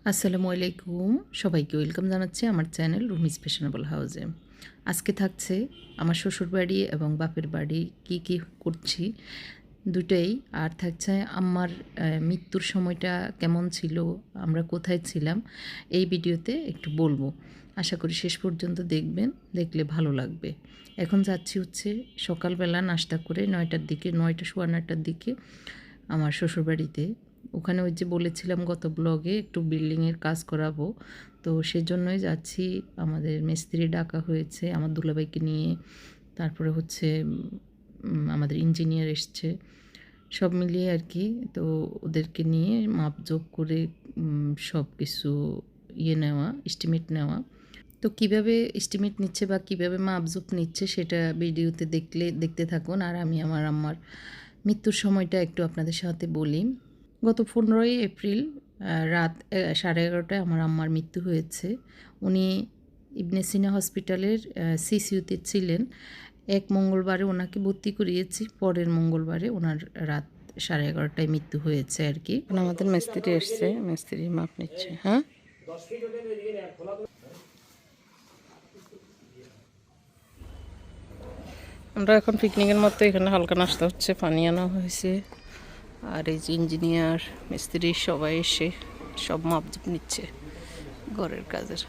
আসসালামু আলাইকুম, সবাইকে ওয়েলকাম জানাচ্ছি আমার চ্যানেল রুমিস ফ্যাশনেবল হাউসে। আজকে থাকছে আমার শ্বশুরবাড়ি এবং বাপের বাড়ি কি কি করছি দুটোই, আর থাকছে আমার মৃত্যুর সময়টা কেমন ছিল, আমরা কোথায় ছিলাম, এই ভিডিওতে একটু বলবো। আশা করি শেষ পর্যন্ত দেখবেন, দেখলে ভালো লাগবে। এখন যাচ্ছি হচ্ছে সকালবেলা নাস্তা করে 9টার দিকে, 9টা সোয়া 9টার দিকে আমার শ্বশুরবাড়িতে। ওখানে ওই যে বলেছিলাম গত ব্লগে একটু বিল্ডিংয়ের কাজ করাবো, তো সেজন্যই যাচ্ছি। আমাদের মিস্ত্রি ডাকা হয়েছে আমার দুলাভাইকে নিয়ে, তারপরে হচ্ছে আমাদের ইঞ্জিনিয়ার এসছে, সব মিলিয়ে আর কি। তো ওদেরকে নিয়ে মাপজোপ করে সব কিছু নেওয়া, এস্টিমেট নেওয়া। তো কিভাবে এস্টিমেট নিচ্ছে বা কিভাবে মাপজোপ নিচ্ছে সেটা ভিডিওতে দেখতে থাকুন। আর আমি আমার আম্মার মৃত্যুর সময়টা একটু আপনাদের সাথে বলি। গত 15ই এপ্রিল রাত 11:30টায় আমার আম্মার মৃত্যু হয়েছে। উনি ইবনে সিনা হসপিটালের সিসিইউতে ছিলেন। এক মঙ্গলবারে ওনাকে ভর্তি করিয়েছি, পরের মঙ্গলবারে ওনার রাত 11:30টায় মৃত্যু হয়েছে আর কি। আমাদের মিস্ত্রি এসছে, মিস্ত্রি মাপ নিচ্ছে। হ্যাঁ, আমরা এখন পিকনিকের মতো এখানে হালকা নাস্তা হচ্ছে, পানি আনা হয়েছে। আর এই যে ইঞ্জিনিয়ার মিস্ত্রি সবাই এসে সব মাপজোপ নিচ্ছে ঘরের কাজের।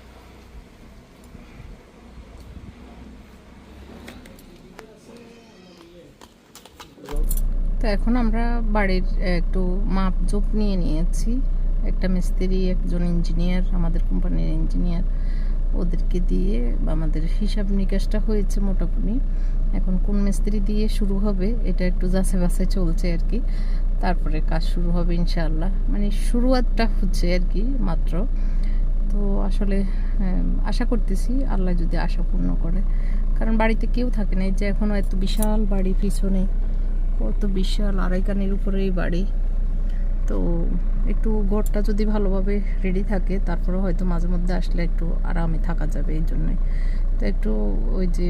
তো এখন আমরা বাড়ির একটু মাপজোপ নিয়ে নিয়েছি। একটা মিস্ত্রি, একজন ইঞ্জিনিয়ার, আমাদের কোম্পানির ইঞ্জিনিয়ার, ওদেরকে দিয়ে আমাদের হিসাব নিকাশটা হয়েছে মোটামুটি। এখন কোন মিস্ত্রি দিয়ে শুরু হবে এটা একটু যাচাই বাছাই চলছে আর কি। তারপরে কাজ শুরু হবে ইনশাআল্লাহ, মানে শুরুয়াতটা হচ্ছে আর কি মাত্র। তো আসলে আশা করতেছি আল্লাহ যদি আশা পূর্ণ করে, কারণ বাড়িতে কেউ থাকে না। এই যে এখনও এত বিশাল বাড়ি, পিছনে কত বিশাল, আড়াই কানের উপরেই বাড়ি। তো একটু ঘরটা যদি ভালোভাবে রেডি থাকে তারপরে হয়তো মাঝে মধ্যে আসলে একটু আরামে থাকা যাবে। এই জন্যই তো একটু ওই যে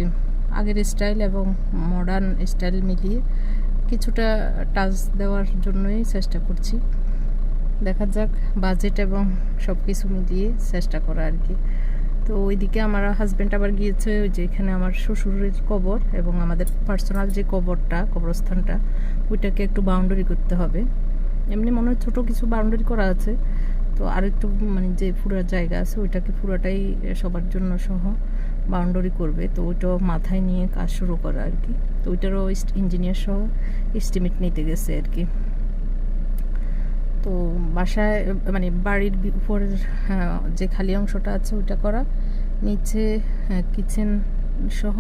আগের স্টাইল এবং মডার্ন স্টাইল মিলিয়ে কিছুটা টাচ দেওয়ার জন্যই চেষ্টা করছি। দেখা যাক, বাজেট এবং সব কিছু মিলিয়ে চেষ্টা করা আর কি। তো ওইদিকে আমার হাজব্যান্ড আবার গিয়েছে ওই যে এখানে আমার শ্বশুরের কবর এবং আমাদের পার্সোনাল যে কবরটা, কবরস্থানটা, ওইটাকে একটু বাউন্ডারি করতে হবে। এমনি মনে হয় ছোটো কিছু বাউন্ডারি করা আছে, তো আর একটু মানে যে পুরো জায়গা আছে ওইটাকে পুরোটাই সবার জন্য সহ বাউন্ডারি করবে। তো ওইটাও মাথায় নিয়ে কাজ শুরু করা আর কি। তো ওইটারও ইঞ্জিনিয়ার সহ এস্টিমেট নিতে গেছে আর কি। তো বাসায় মানে বাড়ির উপরের যে খালি অংশটা আছে ওইটা করা, নিচে কিচেন সহ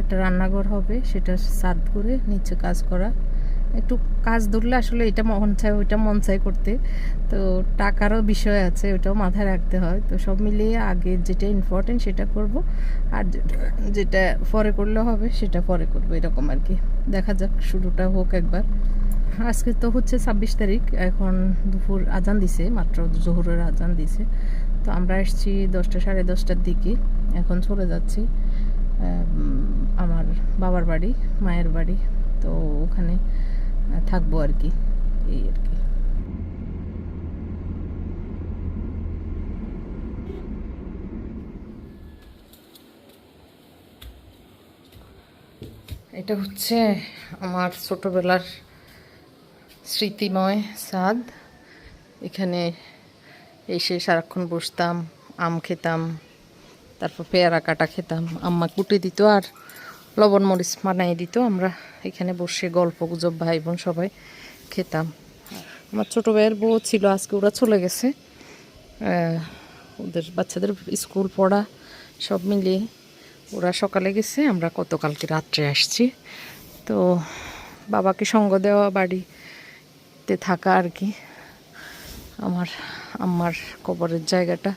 একটা রান্নাঘর হবে, সেটা ছাদ করে নিচে কাজ করা। একটু কাজ ধরলে আসলে এটা মন চায় ওইটা মন চায় করতে, তো টাকারও বিষয় আছে, ওটাও মাথায় রাখতে হয়। তো সব মিলিয়ে আগে যেটা ইম্পর্টেন্ট সেটা করব, আর যেটা পরে করলে হবে সেটা পরে করবো, এরকম আর কি। দেখা যাক, শুরুটা হোক একবার। আজকে তো হচ্ছে 26 তারিখ, এখন দুপুর আজান দিছে, মাত্র জোহরের আজান দিছে। তো আমরা এসেছি 10টা সাড়ে 10টার দিকে। এখন চলে যাচ্ছি আমার বাবার বাড়ি, মায়ের বাড়ি। তো ওখানে থাকবো আর কি, এই আর কি। এটা হচ্ছে আমার ছোটবেলার স্মৃতিময় ছাদ। এখানে এসে সারাক্ষণ বসতাম, আম খেতাম, তারপর পেয়ারা কাটা খেতাম, আম্মা কুটে দিত আর লবণ মরিচ বানিয়ে দিত। আমরা এখানে বসে গল্প গুজব ভাই বোন সবাই খেতাম। আমার ছোটো ভাইয়ের বউ ছিল, আজকে ওরা চলে গেছে, ওদের বাচ্চাদের স্কুল পড়া সব মিলিয়ে ওরা সকালে গেছে, আমরা গতকালকে রাত্রে আসছি। তো বাবাকে সঙ্গ দেওয়া, বাড়িতে থাকা আর কি। আমার আম্মার কবরের জায়গাটা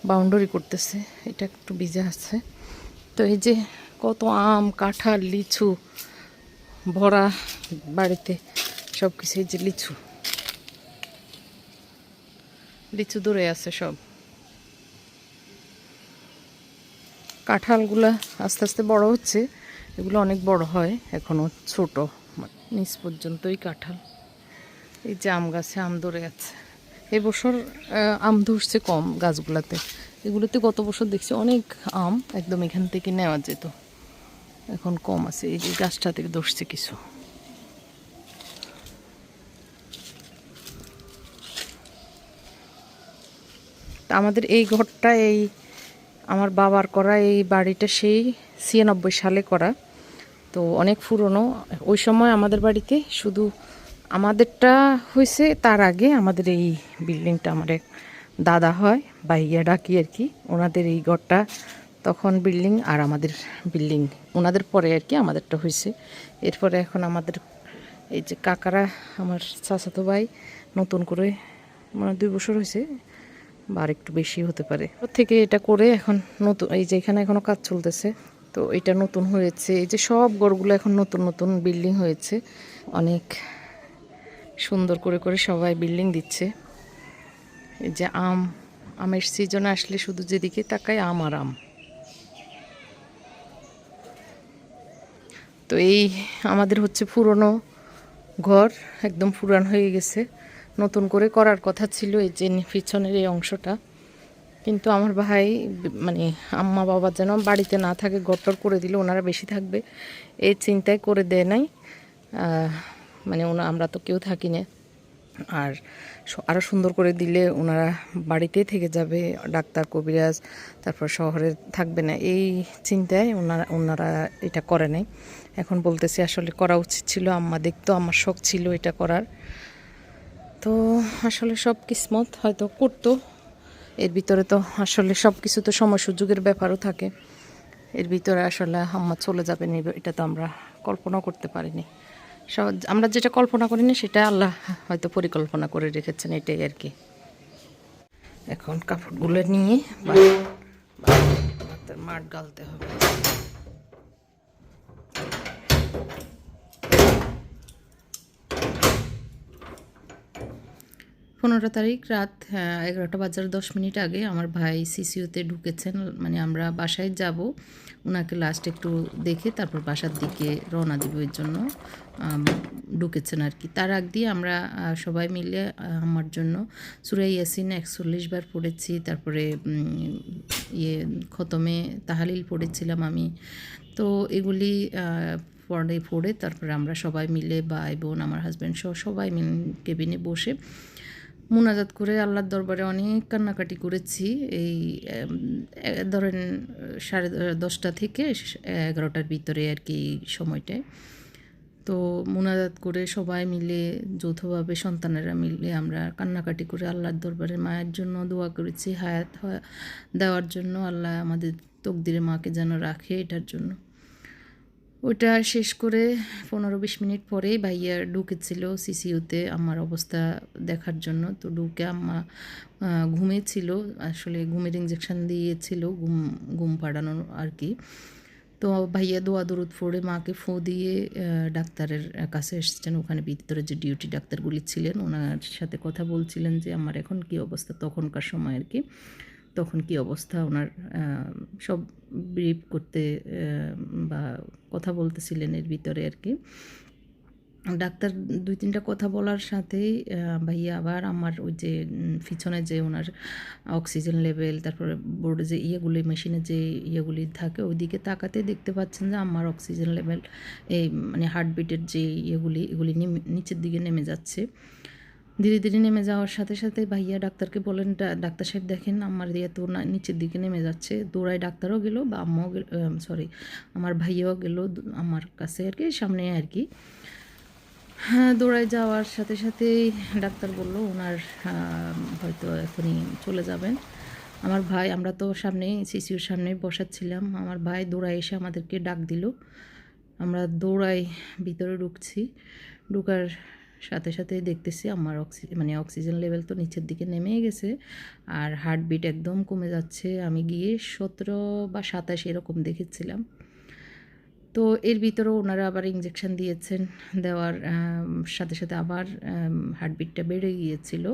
বাউন্ডারি করতেছে, এটা একটু ভিজে আছে। তো এই যে কত আম, কাঁঠাল, লিচু ভরা বাড়িতে সব কিছু। এই যে লিচু লিচু দূরে আছে সব। কাঁঠালগুলা আস্তে আস্তে বড় হচ্ছে, এগুলো অনেক বড় হয়, এখনও ছোট, নিচ পর্যন্তই কাঁঠাল। এই যে আম গাছে আম ধরে আছে, এবছর আম ধরছে কম গাছগুলাতে, এগুলোতে গত বছর দেখছি অনেক আম একদম এখান থেকে নেওয়া যেত, এখন কম আছে। এই যে গাছটা থেকে ধরছে কিছু। তা আমাদের এই ঘরটা, এই আমার বাবার করা এই বাড়িটা সেই 96 সালে করা, তো অনেক পুরনো। ওই সময় আমাদের বাড়িতে শুধু আমাদেরটা হয়েছে, তার আগে আমাদের এই বিল্ডিংটা আমার এক দাদা হয় ভাইয়া ডাকি আর কি, ওনাদের এই ঘরটা তখন বিল্ডিং, আর আমাদের বিল্ডিং ওনাদের পরে আর কি আমাদেরটা হয়েছে। এরপরে এখন আমাদের এই যে কাকারা, আমার চাচাতো ভাই নতুন করে, মানে 2 বছর হয়েছে বা আর একটু বেশি হতে পারে ওর থেকে এটা করে এখন নতুন, এই যে এখানে এখনও কাজ চলতেছে, তো এটা নতুন হয়েছে। এই যে সব ঘরগুলো এখন নতুন নতুন বিল্ডিং হয়েছে, অনেক সুন্দর করে করে সবাই বিল্ডিং দিচ্ছে। এই যে আমের সিজনে আসলে শুধু যেদিকে তাকায় আম আর আম। তো এই আমাদের হচ্ছে পুরনো ঘর, একদম পুরান হয়ে গেছে, নতুন করে করার কথা ছিল এই যে পিছনের এই অংশটা, কিন্তু আমার ভাই মানে আম্মা বাবা যেন বাড়িতে না থাকে, ঘরটর করে দিলে ওনারা বেশি থাকবে এই চিন্তায় করে দেয় নাই। মানে আমরা তো কেউ থাকি না, আর আরও সুন্দর করে দিলে ওনারা বাড়িতেই থেকে যাবে, ডাক্তার কবিরাজ তারপর শহরে থাকবে না, এই চিন্তায় ওনারা এটা করে নাই। এখন বলতেছি আসলে করা উচিত ছিল, আম্মা দেখতো, আমার শখ ছিল এটা করার। তো আসলে সব কিসমত, হয়তো করতো। এর ভিতরে তো আসলে সব কিছু তো সময় সুযোগের ব্যাপারও থাকে, এর ভিতরে আসলে আম্মা চলে যাবেন এটা তো আমরা কল্পনাও করতে পারিনি। আমরা যেটা কল্পনা করিনি সেটা আল্লাহ হয়তো পরিকল্পনা করে রেখেছেন, এটাই আর কি। এখন কাপড়গুলো নিয়ে মাঠ গালতে হবে। 15 তারিখ রাত 11টা বাজার 10 মিনিট আগে আমার ভাই সিসিউতে ঢুকেছেন, মানে আমরা বাসায় যাব, ওনাকে লাস্ট একটু দেখে তারপর বাসার দিকে রওনা দিব, এর জন্য ঢুকেছেন আর কি। তার আগ দিয়ে আমরা সবাই মিলে আমার জন্য সূরা ইয়াসিন 41 বার পড়েছি, তারপরে খতমে তাহালিল পড়েছিলাম আমি। তো এগুলি পড়ে তারপরে আমরা সবাই মিলে, ভাই বোন আমার হাজব্যান্ড সহ সবাই মিলে কেবিনে বসে মুনাজাত করে আল্লাহর দরবারে অনেক কান্নাকাটি করেছি। এই ধরেন 10:30 থেকে 11টার ভিতরে আর কি সময়টায়। তো মুনাজাত করে সবাই মিলে যৌথভাবে সন্তানেরা মিলে আমরা কান্নাকাটি করে আল্লাহর দরবারে মায়ের জন্য দোয়া করেছি, হায়াত দেওয়ার জন্য, আল্লাহ আমাদের তকদিরে মাকে যেন রাখে এটার জন্য। ওটা শেষ করে 15-20 মিনিট পরেই ভাইয়া ঢুকেছিল সিসিউতে আমার অবস্থা দেখার জন্য। তো ঢুকে আম্মা ঘুমিয়েছিল, আসলে ঘুমের ইঞ্জেকশন দিয়েছিল ঘুম পাড়ানোর আর কি। তো ভাইয়া দোয়া দরুদ পড়ে মাকে ফু দিয়ে ডাক্তারের কাছে এসেছেন, ওখানে ভিতরে যে ডিউটি ডাক্তারগুলি ছিলেন ওনার সাথে কথা বলছিলেন যে আমার এখন কী অবস্থা, তখনকার সময় আর কি, তখন কি অবস্থা ওনার সব ব্রিফ করতে বা কথা বলতেছিলেন এর ভিতরে আর কি। ডাক্তার 2-3টা কথা বলার সাথেই ভাইয়া আবার আমার ওই যে পিছনে যে ওনার অক্সিজেন লেভেল, তারপরে বোর্ডে যে ইয়েগুলি মেশিনে যে ইয়েগুলি থাকে ওইদিকে তাকাতে দেখতে পাচ্ছেন যে আমার অক্সিজেন লেভেল, এই মানে হার্টবিটের যে এগুলি নিচের দিকে নেমে যাচ্ছে। ধীরে ধীরে নেমে যাওয়ার সাথে সাথে ভাইয়া ডাক্তারকে বলেন, ডাক্তার সাহেব দেখেন আমার দিয়ে তো নিচের দিকে নেমে যাচ্ছে। দৌড়ায় ডাক্তারও গেল বা আম্মাও গেল, সরি আমার ভাইয়াও গেল আমার কাছে আর কি, সামনে আর কি। হ্যাঁ, দৌড়ায় যাওয়ার সাথে সাথেই ডাক্তার বলল ওনার হয়তো এখনই চলে যাবেন। আমার ভাই, আমরা তো সামনেই সিসিউর সামনেই বসাচ্ছিলাম, আমার ভাই দৌড়ায় এসে আমাদেরকে ডাক দিল। আমরা দৌড়াই ভিতরে ঢুকছি, ঢুকার সাথে সাথে দেখতেছি আমার অক্সিজেন লেভেল তো নিচের দিকে নেমেই গেছে, আর হার্টবিট একদম কমে যাচ্ছে। আমি গিয়ে 17 বা 27 এরকম দেখেছিলাম। তো এর ভিতরেও ওনারা আবার ইঞ্জেকশন দিয়েছেন, দেওয়ার সাথে সাথে আবার হার্টবিটটা বেড়ে গিয়েছিল।